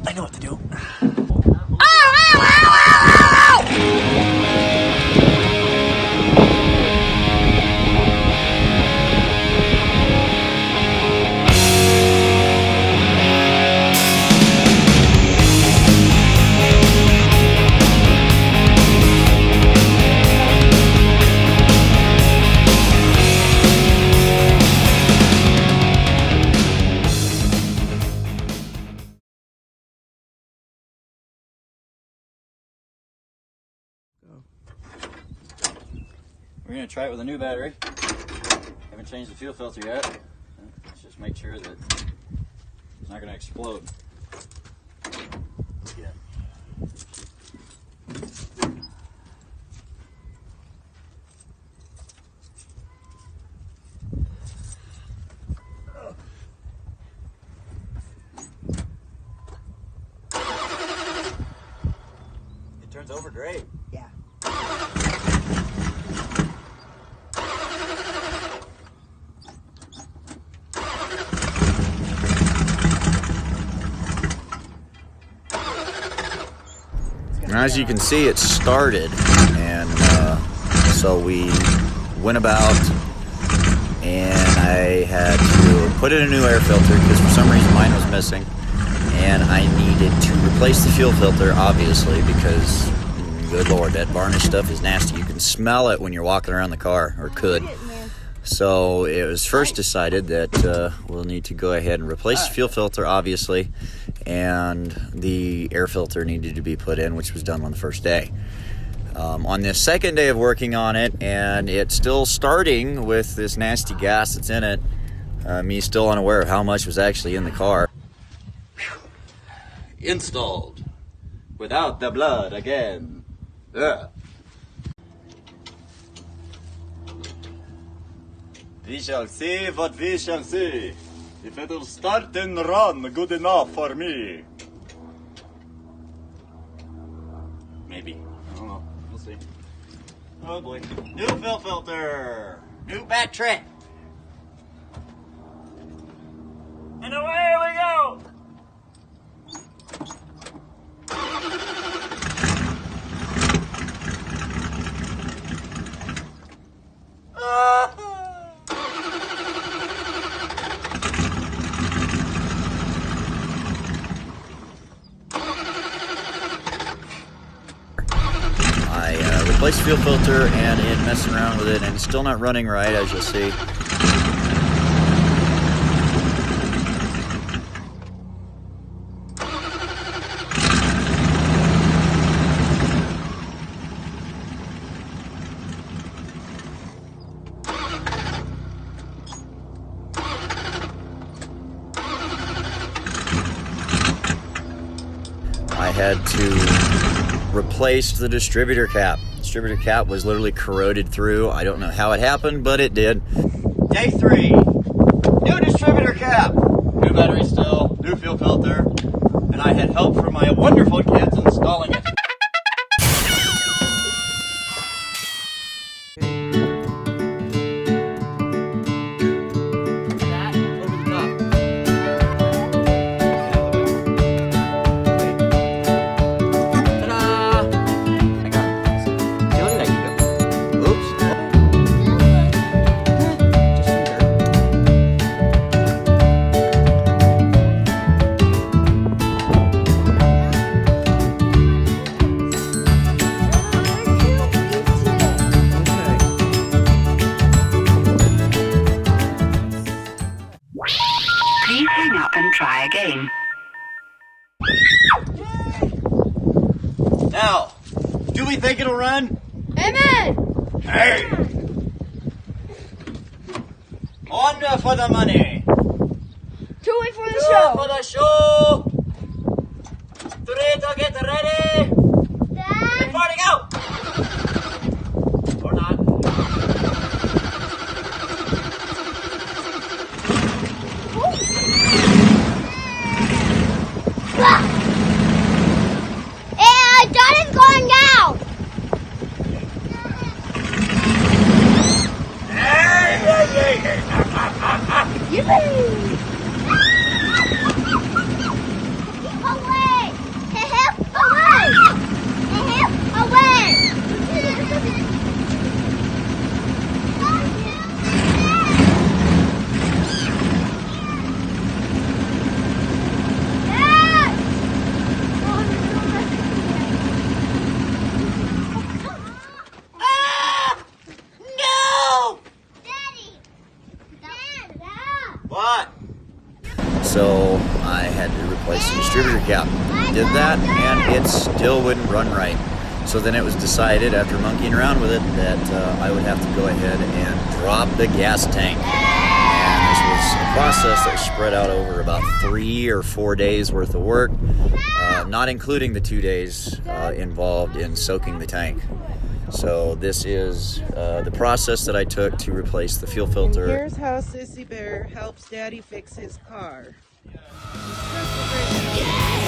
I know what to do. We're going to try it with a new battery. Haven't changed the fuel filter yet. Let's just make sure that it's not going to explode. Yeah. It turns over great. Yeah. As you can see, it started, and so we went about, and I had to put in a new air filter because for some reason mine was missing, and I needed to replace the fuel filter, obviously, because good lord, that varnish stuff is nasty. You can smell it when you're walking around the car, or could. So it was first decided that we'll need to go ahead and replace the fuel filter, obviously, and the air filter needed to be put in, which was done on the first day. On this second day of working on it, and it's still starting with this nasty gas that's in it, me still unaware of how much was actually in the car. Installed without the blood again. Ugh. We shall see what we shall see. If it'll start and run good enough for me. Maybe. I don't know. We'll see. Oh boy. New fuel filter. New battery. And away we go. Replaced the fuel filter and in messing around with it, and it's still not running right, as you'll see. I had to replace the distributor cap. Distributor cap was literally corroded through. I don't know how it happened, but it did. Day 3. New distributor cap. New battery still. New fuel filter. And I had help from my wonderful kids installing it. Please hang up and try again. Now, do we think it'll run? Amen! Hey! On for the money! Two for the Two show! for the show! 3 to get ready! Dad? 40 go! Or not. And Dad is going down! Yippee! Keep away! so I had to replace the distributor cap. Did that, and it still wouldn't run right. So then it was decided, after monkeying around with it, that I would have to go ahead and drop the gas tank. And this was a process that was spread out over about 3 or 4 days worth of work, not including the 2 days involved in soaking the tank. So this is the process that I took to replace the fuel filter. And here's how Sissy Bear helps Daddy fix his car. He's Chrysler Fifth Avenue.